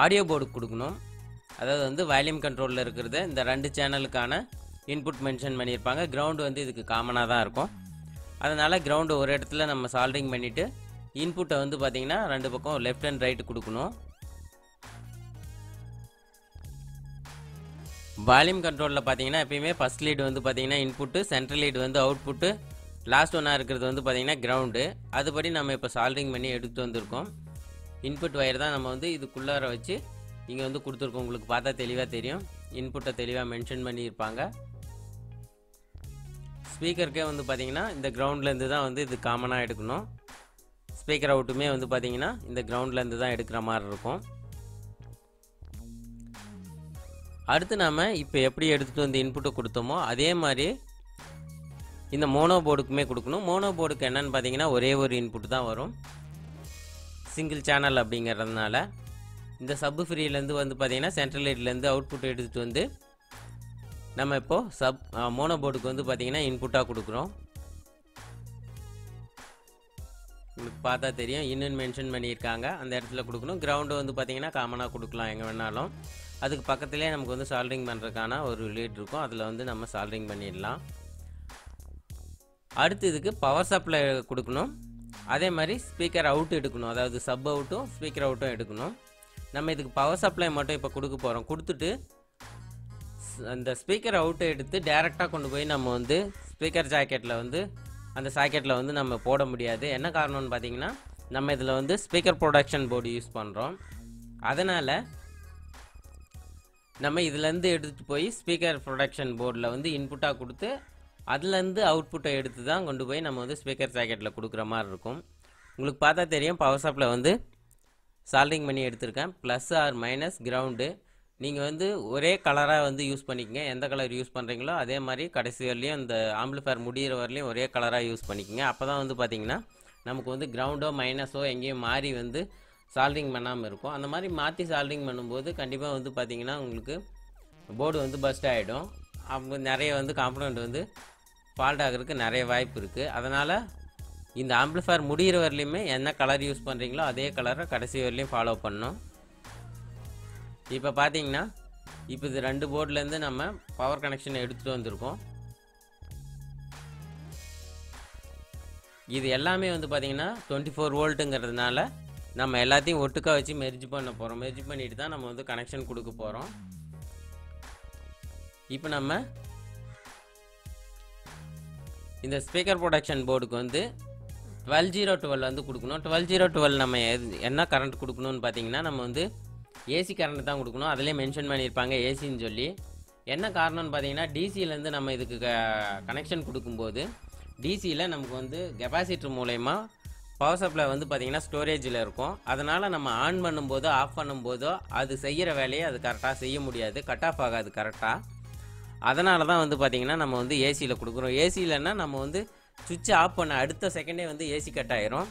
ஆடியோ போர்டுக்கு கொடுக்கணும். அதாவது வந்து வால்யூம் கண்ட்ரோலில் இருக்கிறது இந்த 2 சேனலுக்கான இன்புட் மென்ஷன் பண்ணியிருப்பாங்க. கிரவுண்டு வந்து இதுக்கு காமனாக தான் இருக்கும், அதனால் கிரவுண்டு ஒரு இடத்துல நம்ம சால்வரிங் பண்ணிவிட்டு இன்புட்டை வந்து பார்த்திங்கன்னா 2 பக்கம் லெஃப்ட் அண்ட் ரைட்டு கொடுக்கணும். வால்யூம் கண்ட்ரோலில் பார்த்தீங்கன்னா எப்பயுமே ஃபஸ்ட் லீடு வந்து பார்த்திங்கன்னா இன்புட்டு, சென்ட்ரல் லீடு வந்து அவுட்புட்டு, லாஸ்ட் ஒன்னாக இருக்கிறது வந்து பார்த்திங்கன்னா கிரவுண்டு. அதுபடி நம்ம இப்போ சால்வரிங் பண்ணி எடுத்துகிட்டு வந்திருக்கோம். இன்புட் வயர் தான் நம்ம வந்து இதுக்குள்ளார வச்சு இங்கே வந்து கொடுத்துருக்கோம். உங்களுக்கு பார்த்தா தெளிவாக தெரியும், இன்புட்டை தெளிவாக மென்ஷன் பண்ணியிருப்பாங்க. ஸ்பீக்கருக்கே வந்து பார்த்திங்கன்னா இந்த கிரவுண்ட்லேருந்து தான் வந்து இது காமனாக எடுக்கணும். ஸ்பீக்கர் அவுட்டுமே வந்து பார்த்திங்கன்னா இந்த கிரவுண்ட்லேருந்து தான் எடுக்கிற மாதிரி இருக்கும். அடுத்து நாம் இப்போ எப்படி எடுத்துகிட்டு வந்து இன்புட்டை கொடுத்தோமோ அதே மாதிரி இந்த மோனோ போர்டுக்குமே கொடுக்கணும். மோனோ போர்டுக்கு என்னென்னு பார்த்தீங்கன்னா ஒரே ஒரு இன்புட் தான் வரும், சிங்கிள் சேனல் அப்படிங்கிறதுனால. இந்த சப்பு ஃப்ரீலேருந்து வந்து பார்த்திங்கன்னா சென்ட்ரல் லைட்லேருந்து அவுட்புட் எடுத்துகிட்டு வந்து நம்ம இப்போது மோனோ போர்டுக்கு வந்து பார்த்திங்கன்னா இன்புட்டாக கொடுக்குறோம். உங்களுக்கு பார்த்தா தெரியும், இன்னும் மென்ஷன் பண்ணியிருக்காங்க, அந்த இடத்துல கொடுக்கணும். கிரவுண்டு வந்து பார்த்திங்கன்னா காமனாக கொடுக்கலாம் எங்கே வேணாலும். அதுக்கு பக்கத்துலேயே நமக்கு வந்து சால்வரிங் பண்ணுறதுக்கான ஒரு லீட் இருக்கும், அதில் வந்து நம்ம சால்வரிங் பண்ணிடலாம். அடுத்து இதுக்கு பவர் சப்ளை கொடுக்கணும். அதே மாதிரி ஸ்பீக்கர் அவுட்டு எடுக்கணும், அதாவது சப் அவுட்டும் ஸ்பீக்கர் அவுட்டும் எடுக்கணும். நம்ம இதுக்கு பவர் சப்ளை மட்டும் இப்போ கொடுக்க போகிறோம். கொடுத்துட்டு அந்த ஸ்பீக்கர் அவுட்டை எடுத்து டேரெக்டாக கொண்டு போய் நம்ம வந்து ஸ்பீக்கர் ஜாக்கெட்டில் வந்து அந்த சாக்கெட்டில் வந்து நம்ம போட முடியாது. என்ன காரணம்னு பார்த்தீங்கன்னா நம்ம இதில் வந்து ஸ்பீக்கர் ப்ரொடக்ஷன் போர்டு யூஸ் பண்ணுறோம். அதனால் நம்ம இதுலேருந்து எடுத்துகிட்டு போய் ஸ்பீக்கர் ப்ரொடக்ஷன் போர்டில் வந்து இன்புட்டாக கொடுத்து அதுலேருந்து அவுட்புட்டை எடுத்து தான் கொண்டு போய் நம்ம வந்து ஸ்பீக்கர் ஜாக்கெட்டில் கொடுக்குற மாதிரி இருக்கும். உங்களுக்கு பார்த்தா தெரியும், பவர் சப்ளை வந்து சால்வரிங் பண்ணி எடுத்திருக்கேன். ப்ளஸ் ஆர் மைனஸ் கிரவுண்டு நீங்கள் வந்து ஒரே கலராக வந்து யூஸ் பண்ணிக்கங்க. எந்த கலர் யூஸ் பண்ணுறீங்களோ அதே மாதிரி கடைசி வரலையும் இந்த ஆம்பிளிஃபயர் முடிகிற வரலையும் ஒரே கலராக யூஸ் பண்ணிக்கோங்க. அப்போ தான் வந்து பார்த்திங்கன்னா நமக்கு வந்து கிரவுண்டோ மைனஸோ எங்கேயும் மாறி வந்து சால்வரிங் பண்ணாமல் இருக்கும். அந்த மாதிரி மாற்றி சால்வரிங் பண்ணும்போது கண்டிப்பாக வந்து பார்த்திங்கன்னா உங்களுக்கு போர்டு வந்து பஸ்ட் ஆகிடும். அப்போ நிறைய வந்து காம்பனண்ட் வந்து ஃபால்ட் ஆகிறதுக்கு நிறைய வாய்ப்பு இருக்குது. அதனால் இந்த ஆம்பிளிஃபயர் முடிகிற வரலையுமே என்ன கலர் யூஸ் பண்ணுறீங்களோ அதே கலரை கடைசி வரலையும் ஃபாலோ பண்ணணும். இப்போ பார்த்தீங்கன்னா இப்போ இது 2 போர்ட்லேருந்து நம்ம பவர் கனெக்ஷன் எடுத்துகிட்டு வந்திருக்கோம். இது எல்லாமே வந்து பார்த்திங்கன்னா 24 வோல்ட்டுங்கிறதுனால நம்ம எல்லாத்தையும் ஒட்டுக்கா வச்சு மெர்ஜ் பண்ண போகிறோம். மெர்ஜ் பண்ணிட்டு தான் நம்ம வந்து கனெக்ஷன் கொடுக்க போகிறோம். இப்போ நம்ம இந்த ஸ்பீக்கர் ப்ரொடக்ஷன் போர்டுக்கு வந்து 12012 வந்து கொடுக்கணும். 12012 நம்ம என்ன கரண்ட் கொடுக்கணும்னு பார்த்தீங்கன்னா நம்ம வந்து ஏசி கரண்ட் தான் கொடுக்கணும். அதிலே மென்ஷன் பண்ணியிருப்பாங்க ஏசின்னு சொல்லி. என்ன காரணம்னு பார்த்தீங்கன்னா டிசியிலேருந்து நம்ம இதுக்கு கனெக்ஷன் கொடுக்கும்போது டிசியில் நமக்கு வந்து கெப்பாசிட்டர் மூலயமா பவர் சப்ளை வந்து பார்த்திங்கன்னா ஸ்டோரேஜில் இருக்கும். அதனால் நம்ம ஆன் பண்ணும்போதோ ஆஃப் பண்ணும்போதோ அது செய்கிற வேலையை அது கரெக்டாக செய்ய முடியாது, கட் ஆஃப் ஆகாது கரெக்டாக. அதனால தான் வந்து பார்த்திங்கன்னா நம்ம வந்து ஏசியில் கொடுக்குறோம். ஏசியிலன்னா நம்ம வந்து சுவிட்சை ஆஃப் பண்ண அடுத்த செகண்டே வந்து ஏசி கட் ஆயிரும்.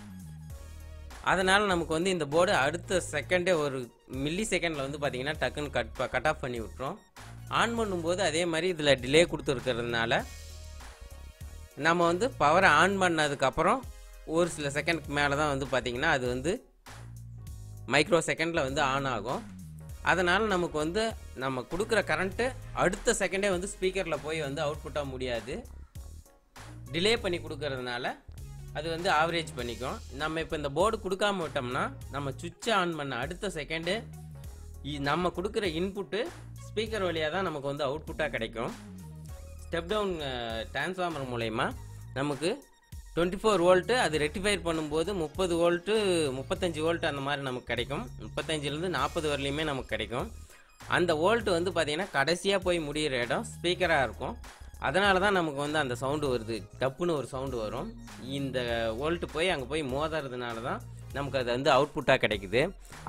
அதனால் நமக்கு வந்து இந்த போர்டு அடுத்த செகண்டே ஒரு மில்லி செகண்டில் வந்து பார்த்திங்கன்னா டக்குன்னு கட் ஆஃப் பண்ணி விட்டுரும். ஆன் பண்ணும்போது அதே மாதிரி இதில் டிலே கொடுத்துருக்கிறதுனால நம்ம வந்து பவரை ஆன் பண்ணதுக்கப்புறம் ஒரு சில செகண்ட்க்கு மேலே தான் வந்து பார்த்திங்கன்னா அது வந்து மைக்ரோ செகண்டில் வந்து ஆன் ஆகும். அதனால் நமக்கு வந்து நம்ம கொடுக்குற கரண்ட்டு அடுத்த செகண்டே வந்து ஸ்பீக்கரில் போய் வந்து அவுட்புட்டாக முடியாது. டிலே பண்ணி கொடுக்கறதுனால அது வந்து ஆவரேஜ் பண்ணிக்கும். நம்ம இப்போ இந்த போர்டு கொடுக்காம விட்டோம்னா நம்ம சுவிட்சை ஆன் பண்ண அடுத்த செகண்டு நம்ம கொடுக்குற இன்புட்டு ஸ்பீக்கர் வழியாக தான் நமக்கு வந்து அவுட்புட்டாக கிடைக்கும். ஸ்டெப் டவுன் டிரான்ஸ்ஃபார்மர் மூலயமா நமக்கு 24 வோல்ட்டு அது ரெக்டிஃபைர் பண்ணும்போது 30 வோல்ட்டு 35 வோல்ட்டு அந்த மாதிரி நமக்கு கிடைக்கும். 35லேருந்து 40 வரலையுமே நமக்கு கிடைக்கும். அந்த வோல்ட்டு வந்து பார்த்திங்கன்னா கடைசியாக போய் முடிகிற இடம் ஸ்பீக்கராக இருக்கும். அதனால தான் நமக்கு வந்து அந்த சவுண்டு வருது, டப்புன்னு ஒரு சவுண்டு வரும். இந்த வோல்ட்டு போய் அங்கே போய் மோதுறதுனால தான் நமக்கு அது வந்து அவுட்புட்டாக கிடைக்குது.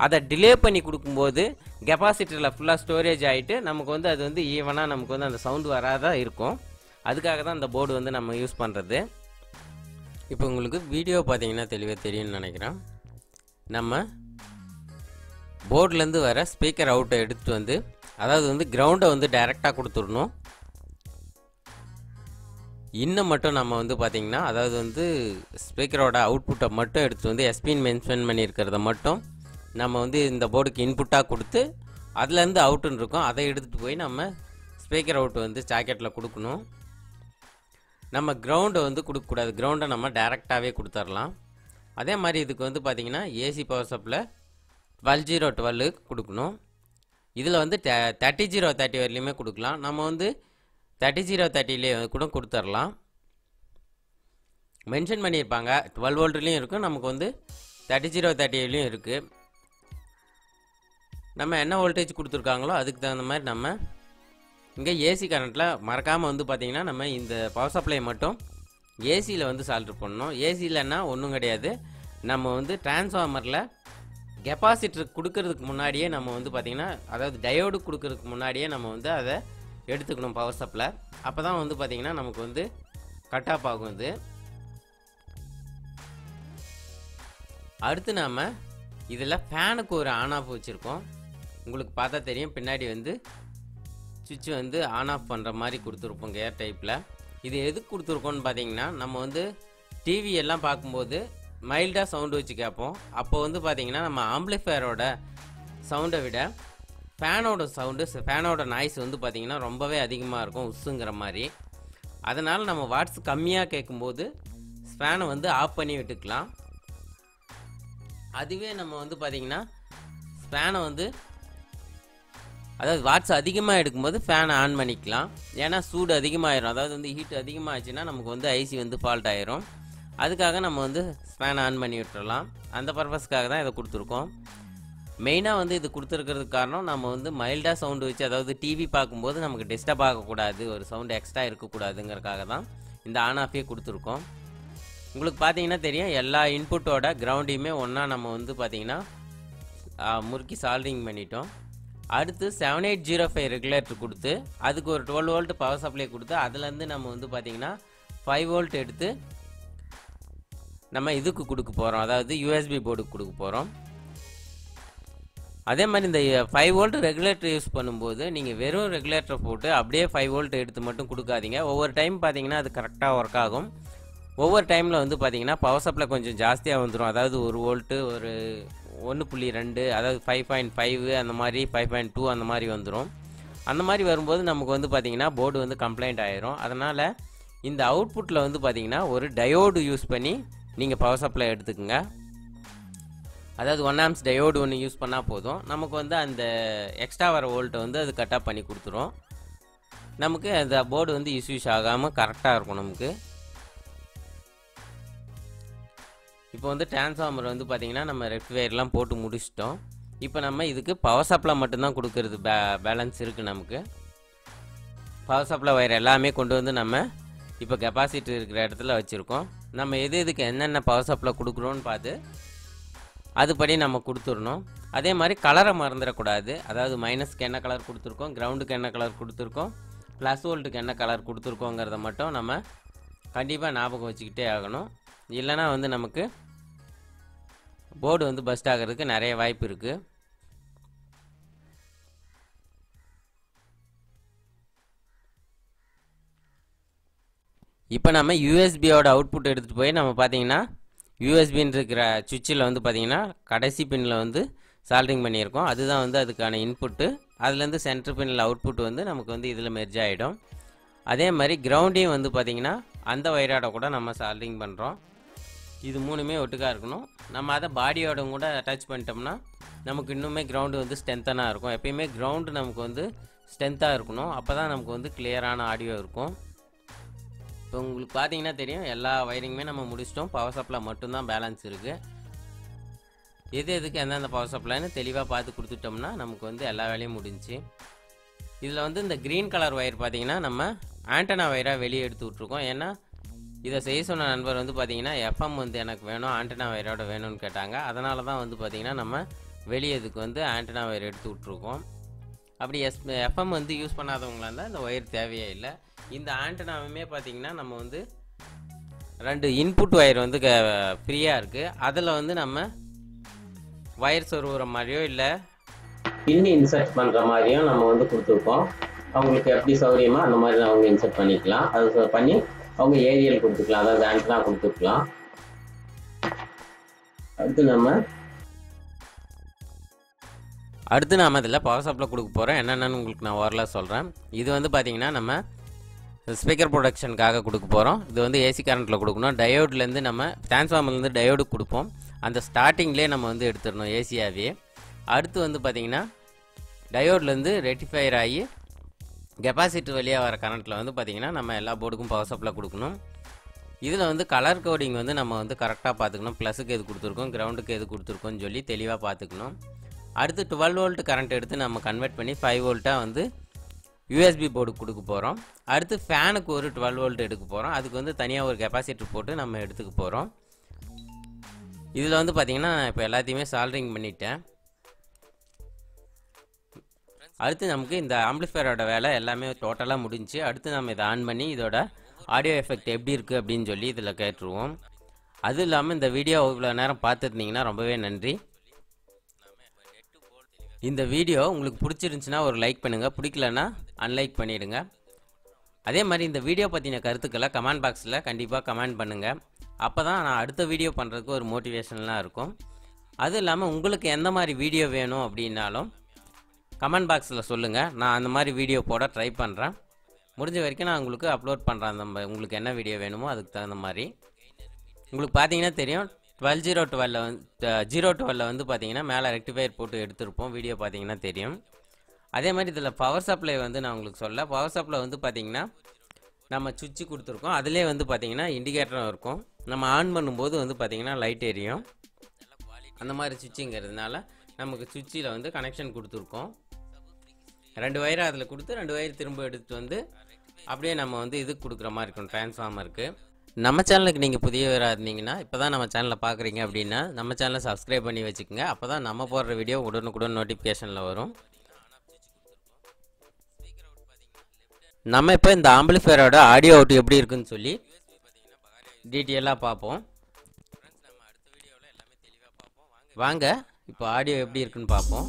அதை டிலே பண்ணி கொடுக்கும்போது கெப்பாசிட்டரில் ஃபுல்லாக ஸ்டோரேஜ் ஆகிட்டு நமக்கு வந்து அது வந்து ஈவனாக நமக்கு வந்து அந்த சவுண்டு வராதான் இருக்கும். அதுக்காக தான் அந்த போர்டு வந்து நம்ம யூஸ் பண்ணுறது. இப்போ உங்களுக்கு வீடியோ பார்த்தீங்கன்னா தெளிவாக தெரியும்னு நினைக்கிறேன். நம்ம போர்ட்லேருந்து வர ஸ்பீக்கர் அவுட்டை எடுத்துகிட்டு வந்து அதாவது வந்து கிரவுண்டை வந்து டைரெக்டாக கொடுத்துடணும். இன்னும் மட்டும் நம்ம வந்து பார்த்திங்கன்னா அதாவது வந்து ஸ்பீக்கரோட அவுட்புட்டை மட்டும் எடுத்துகிட்டு வந்து எஸ்பின்னு மென்ஷன் பண்ணியிருக்கிறத மட்டும் நம்ம வந்து இந்த போர்டுக்கு இன்புட்டாக கொடுத்து அதுலேருந்து அவுட்டுன்னு இருக்கும், அதை எடுத்துகிட்டு போய் நம்ம ஸ்பீக்கர் அவுட் வந்து சாக்கெட்டில் கொடுக்கணும். நம்ம கிரவுண்டை வந்து கொடுக்கக்கூடாது, கிரவுண்டை நம்ம டைரெக்டாகவே கொடுத்துடலாம். அதே மாதிரி இதுக்கு வந்து பார்த்திங்கன்னா ஏசி பவர் சப்ளை 12012 கொடுக்கணும். இதில் வந்து 3030 வரலையுமே கொடுக்கலாம். நம்ம வந்து 3030லே கூட கொடுத்துடலாம். மென்ஷன் பண்ணியிருப்பாங்க 12 வோல்ட்லேயும் இருக்கும், நமக்கு வந்து 3030லையும் இருக்குது. நம்ம என்ன வோல்டேஜ் கொடுத்துருக்காங்களோ அதுக்கு தகுந்த மாதிரி நம்ம இங்கே ஏசி கரண்ட்டில் மறக்காமல் வந்து பார்த்திங்கன்னா நம்ம இந்த பவர் சப்ளை மட்டும் ஏசியில் வந்து சால்ட்ரு பண்ணணும். ஏசியிலன்னா ஒன்றும் கிடையாது, நம்ம வந்து டிரான்ஸ்ஃபார்மரில் கெப்பாசிட்டர் கொடுக்கறதுக்கு முன்னாடியே நம்ம வந்து பார்த்திங்கன்னா அதாவது டயோடு கொடுக்கறதுக்கு முன்னாடியே நம்ம வந்து அதை எடுத்துக்கணும் பவர் சப்ளை. அப்போ தான் வந்து பார்த்திங்கன்னா நமக்கு வந்து கட் ஆஃப் ஆகும். இது அடுத்து நாம் இதில் ஃபேனுக்கு ஒரு ஆன் ஆஃப் வச்சுருக்கோம். உங்களுக்கு பார்த்தா தெரியும், பின்னாடி வந்து சுவிட்ச் வந்து ஆன் ஆஃப் பண்ணுற மாதிரி கொடுத்துருப்போம் ஏர் டைப்பில். இது எதுக்கு கொடுத்துருக்கோன்னு பார்த்தீங்கன்னா நம்ம வந்து டிவி எல்லாம் பார்க்கும்போது மைல்டாக சவுண்டு வச்சு கேட்போம். அப்போ வந்து பார்த்திங்கன்னா நம்ம ஆம்பிளிஃபையரோட சவுண்டை விட ஃபேனோட சவுண்டு ஃபேனோட நாய்ஸ் வந்து பார்த்திங்கன்னா ரொம்பவே அதிகமாக இருக்கும், உஸ்ஸுங்கிற மாதிரி. அதனால் நம்ம வாட்ஸ் கம்மியாக கேட்கும்போது ஃபேனை வந்து ஆஃப் பண்ணி விட்டுக்கலாம். அதுவே நம்ம வந்து பார்த்திங்கன்னா ஃபேனை வந்து அதாவது வாட்ஸ் அதிகமாக எடுக்கும்போது ஃபேனை ஆன் பண்ணிக்கலாம். ஏன்னா சூடு அதிகமாகிடும், அதாவது வந்து ஹீட் அதிகமாகிடுச்சுன்னா நமக்கு வந்து ஐசி வந்து ஃபால்ட் ஆகிரும். அதுக்காக நம்ம வந்து ஃபேனை ஆன் பண்ணி விட்டுறலாம். அந்த பர்பஸ்க்காக தான் இதை கொடுத்துருக்கோம். மெயினாக வந்து இது கொடுத்துருக்கிறதுக்கு காரணம் நம்ம வந்து மைல்டாக சவுண்டு வச்சு அதாவது டிவி பார்க்கும்போது நமக்கு டிஸ்டர்ப் ஆகக்கூடாது, ஒரு சவுண்டு எக்ஸ்ட்ரா இருக்கக்கூடாதுங்கிறதுக்காக தான் இந்த ஆன் ஆஃபே கொடுத்துருக்கோம். உங்களுக்கு பார்த்தீங்கன்னா தெரியும், எல்லா இன்புட்டோட கிரவுண்டையுமே ஒன்றா நம்ம வந்து பார்த்திங்கன்னா முறுக்கி சால்டிங் பண்ணிட்டோம். அடுத்து 7805 ரெகுலேட்டர் கொடுத்து அதுக்கு ஒரு 12 வோல்ட் பவர் சப்ளை கொடுத்து அதுலேருந்து நம்ம வந்து பார்த்திங்கன்னா 5 வோல்ட் எடுத்து நம்ம இதுக்கு கொடுக்க போகிறோம், அதாவது யூஎஸ்பி போர்டுக்கு கொடுக்க போகிறோம். அதே மாதிரி இந்த 5 வோல்ட் ரெகுலேட்டர் யூஸ் பண்ணும்போது நீங்கள் வெறும் ரெகுலேட்டரை போட்டு அப்படியே 5 வோல்ட் எடுத்து மட்டும் கொடுக்காதீங்க. ஒவ்வொரு டைம் பார்த்தீங்கன்னா அது கரெக்டாக ஒர்க் ஆகும். ஒவ்வொரு டைமில் வந்து பார்த்திங்கன்னா பவர் சப்ளை கொஞ்சம் ஜாஸ்தியாக வந்துடும், அதாவது 1 வோல்ட்டு ஒரு 1.2 அதாவது 5.5 அந்த மாதிரி 5.2 அந்த மாதிரி வந்துடும். அந்த மாதிரி வரும்போது நமக்கு வந்து பார்த்திங்கன்னா போர்டு வந்து கம்ப்ளைண்ட் ஆயிரும். அதனால் இந்த அவுட்புட்டில் வந்து பார்த்திங்கன்னா ஒரு டயோடு யூஸ் பண்ணி நீங்கள் பவர் சப்ளை எடுத்துக்கோங்க. அதாவது 1 amps டயோடு ஒன்று யூஸ் பண்ணால் போதும். நமக்கு வந்து அந்த எக்ஸ்ட்ரா வர வோல்ட்டை வந்து அது கட் ஆஃப் பண்ணி கொடுத்துரும். நமக்கு அந்த போர்டு வந்து இஷ்யூஸ் ஆகாமல் கரெக்டாக இருக்கும் நமக்கு. இப்போ வந்து டிரான்ஸ்ஃபார்மர் வந்து பார்த்திங்கன்னா நம்ம ரெக்டிஃபையர்லாம் போட்டு முடிச்சிட்டோம். இப்போ நம்ம இதுக்கு பவர் சப்ளை மட்டும்தான் கொடுக்கறது பேலன்ஸ் இருக்குது நமக்கு. பவர் சப்ளை வயர் எல்லாமே கொண்டு வந்து நம்ம இப்போ கெப்பாசிட்டி இருக்கிற இடத்துல வச்சுருக்கோம். நம்ம எதுக்கு என்னென்ன பவர் சப்ளை கொடுக்குறோன்னு பார்த்து அதுபடி நம்ம கொடுத்துடணும். அதே மாதிரி கலரை மறந்துடக்கூடாது. அதாவது மைனஸ்க்கு என்ன கலர் கொடுத்துருக்கோம், கிரவுண்டுக்கு என்ன கலர் கொடுத்துருக்கோம், ப்ளஸ் வோல்ட்டுக்கு என்ன கலர் கொடுத்துருக்கோங்கிறத மட்டும் நம்ம கண்டிப்பாக ஞாபகம் வச்சுக்கிட்டே ஆகணும். இல்லைனா வந்து நமக்கு போர்டு வந்து பஸ்ட் ஆகிறதுக்கு நிறைய வாய்ப்பு இருக்குது. இப்போ நம்ம யூஎஸ்பியோட அவுட்புட் எடுத்துகிட்டு போய் நம்ம பார்த்தீங்கன்னா யூஎஸ்பின்னு இருக்கிற சுவிட்சில் வந்து பார்த்திங்கன்னா கடைசி பின்னில் வந்து சால்ட்ரிங் பண்ணியிருக்கோம். அதுதான் வந்து அதுக்கான இன்புட்டு. அதுலேருந்து சென்டர் பின்னில் அவுட்புட் வந்து நமக்கு வந்து இதில் மெர்ஜ் ஆகிடும். அதே மாதிரி கிரவுண்டையும் வந்து பார்த்திங்கன்னா அந்த வயரோட கூட நம்ம சால்ட்ரிங் பண்ணுறோம். இது மூணுமே ஒட்டுக்காக இருக்கணும். நம்ம அதை பாடியோட கூட அட்டாச் பண்ணிட்டோம்னா நமக்கு இன்னுமே கிரவுண்டு வந்து ஸ்ட்ரென்த்தனாக இருக்கும். எப்பயுமே கிரவுண்டு நமக்கு வந்து ஸ்ட்ரென்த்தாக இருக்கணும். அப்போ தான் நமக்கு வந்து கிளியரான ஆடியோ இருக்கும். இப்போ உங்களுக்கு பார்த்தீங்கன்னா தெரியும், எல்லா வயரிங்குமே நம்ம முடிச்சிட்டோம். பவர் சப்ளை மட்டும்தான் பேலன்ஸ் இருக்குது. எதுக்கு எந்தெந்த பவர் சப்ளைன்னு தெளிவாக பார்த்து கொடுத்துட்டோம்னா நமக்கு வந்து எல்லா வேலையும் முடிஞ்சு. இதில் வந்து இந்த க்ரீன் கலர் ஒயர் பார்த்திங்கன்னா நம்ம ஆண்டனா ஒயராக வெளியே எடுத்து விட்ருக்கோம். ஏன்னா இதை செய்ய சொன்ன நண்பர் வந்து பார்த்திங்கன்னா எஃப்எம் வந்து எனக்கு வேணும், ஆண்டனா ஒயரோட வேணும்னு கேட்டாங்க. அதனால தான் வந்து பார்த்திங்கன்னா நம்ம வெளியே இதுக்கு வந்து ஆண்டனா ஒயர் எடுத்து விட்ருக்கோம். அப்படி எஃப்எம் வந்து யூஸ் பண்ணாதவங்களாக இருந்தால் இந்த ஒயர் தேவையே இல்லை. இந்த ஆண்டனாவுமே பார்த்திங்கன்னா நம்ம வந்து 2 இன்புட் ஒயர் வந்து ஃப்ரீயாக இருக்குது. அதில் வந்து நம்ம ஒயர் சொருகிற மாதிரியோ இல்லை பின் இன்சர்ட் பண்ணுற மாதிரியும் நம்ம வந்து கொடுத்துருக்கோம். அவங்களுக்கு எப்படி சௌகரியமோ அந்த மாதிரி அவங்க இன்சர்ட் பண்ணிக்கலாம். அது பண்ணி அவங்க ஏரியல் கொடுத்துக்கலாம், அதாவது ஆண்டனா கொடுத்துக்கலாம். அடுத்து நாம் இதில் பவர் சப்ளை கொடுக்க போகிறோம். என்னென்னு உங்களுக்கு நான் ஓரலாக சொல்கிறேன். இது வந்து பார்த்திங்கன்னா நம்ம ஸ்பீக்கர் ப்ரொடக்ஷனுக்காக கொடுக்க போகிறோம். இது வந்து ஏசி கரண்ட்டில் கொடுக்கணும். டயோட்லேருந்து நம்ம டிரான்ஸ்ஃபார்மர்லேருந்து டயோடு கொடுப்போம். அந்த ஸ்டார்டிங்லேயே நம்ம வந்து எடுத்துடணும் ஏசியாகவே. அடுத்து வந்து பார்த்திங்கன்னா டயோட்லேருந்து ரெக்டிஃபையர் ஆகி கெப்பாசிட்டர் வழியாக வர கரண்ட்டில் வந்து பார்த்திங்கன்னா நம்ம எல்லா போர்டுக்கும் பவர் சப்ளை கொடுக்கணும். இதில் வந்து கலர் கோடிங் வந்து நம்ம வந்து கரெக்டாக பார்த்துக்கணும். ப்ளஸுக்கு எது கொடுத்துருக்கோம், கிரவுண்டுக்கு எது கொடுத்துருக்கோன்னு சொல்லி தெளிவாக பார்த்துக்கணும். அடுத்து 12 வோல்ட் கரண்ட் எடுத்து நம்ம கன்வெர்ட் பண்ணி 5 வோல்ட்டாக வந்து யூஎஸ்பி போர்டுக்கு கொடுக்க போகிறோம். அடுத்து ஃபேனுக்கு ஒரு 12 வோல்ட் எடுக்க போகிறோம். அதுக்கு வந்து தனியாக ஒரு கெப்பாசிட்டர் போட்டு நம்ம எடுத்துக்க போகிறோம். இதில் வந்து பார்த்திங்கன்னா இப்போ எல்லாத்தையுமே சால்ட்ரிங் பண்ணிட்டேன். அடுத்து நமக்கு இந்த ஆம்பிளிஃபையரோட வேலை எல்லாமே டோட்டலாக முடிஞ்சு. அடுத்து நம்ம இதை ஆன் பண்ணி இதோட ஆடியோ எஃபெக்ட் எப்படி இருக்குது அப்படின்னு சொல்லி இதில் கேட்டுருவோம். அதுவும் இல்லாமல் இந்த வீடியோ இவ்வளோ நேரம் பார்த்துருந்தீங்கன்னா ரொம்பவே நன்றி. இந்த வீடியோ உங்களுக்கு பிடிச்சிருந்துச்சுன்னா ஒரு லைக் பண்ணுங்கள், பிடிக்கலன்னா அன்லைக் பண்ணிவிடுங்க. அதே மாதிரி இந்த வீடியோ பற்றின கருத்துக்களை கமெண்ட் பாக்ஸில் கண்டிப்பாக கமெண்ட் பண்ணுங்கள். அப்போ தான் நான் அடுத்த வீடியோ பண்ணுறதுக்கு ஒரு மோட்டிவேஷன்லாம் இருக்கும். அதுவும் இல்லாமல் உங்களுக்கு எந்த மாதிரி வீடியோ வேணும் அப்படின்னாலும் கமெண்ட் பாக்ஸில் சொல்லுங்கள். நான் அந்த மாதிரி வீடியோ போட ட்ரை பண்ணுறேன். முடிஞ்ச வரைக்கும் நான் உங்களுக்கு அப்லோட் பண்ணுறேன். உங்களுக்கு என்ன வீடியோ வேணுமோ அதுக்கு தகுந்த மாதிரி. உங்களுக்கு பார்த்தீங்கன்னா தெரியும் 12/012 வந்து 012 வந்து பார்த்தீங்கன்னா மேலே ரெக்டிஃபையர் போட்டு எடுத்திருப்போம். வீடியோ பார்த்தீங்கன்னா தெரியும். அதே மாதிரி இதில் பவர் சப்ளை வந்து நான் உங்களுக்கு சொல்ல, பவர் சப்ளை வந்து பார்த்தீங்கன்னா நம்ம சுவிட்சு கொடுத்துருக்கோம். அதிலே வந்து பார்த்தீங்கன்னா இண்டிகேட்டரும் இருக்கும். நம்ம ஆன் பண்ணும்போது வந்து பார்த்தீங்கன்னா லைட் எரியும். அந்த மாதிரி சுவிட்சுங்கிறதுனால நமக்கு சுவிட்சில் வந்து கனெக்ஷன் கொடுத்துருக்கோம். 2 வயரை அதில் கொடுத்து 2 வயர் திரும்ப எடுத்துகிட்டு வந்து அப்படியே நம்ம வந்து இதுக்கு கொடுக்குற மாதிரி இருக்கும் டிரான்ஸ்ஃபார்மருக்கு. நம்ம சேனலுக்கு நீங்கள் புதியவராக இருந்தீங்கன்னா, இப்போ தான் நம்ம சேனலை பார்க்குறீங்க அப்படின்னா நம்ம சேனலை சப்ஸ்கிரைப் பண்ணி வச்சுக்கோங்க. அப்போ தான் நம்ம போடுற வீடியோ உடனுக்குடன் நோட்டிஃபிகேஷனில் வரும். நம்ம இப்போ இந்த ஆம்பிளிஃபையரோட ஆடியோ அவுட் எப்படி இருக்குன்னு சொல்லி டீட்டெயிலாக பார்ப்போம். வாங்க இப்போ ஆடியோ எப்படி இருக்குன்னு பார்ப்போம்.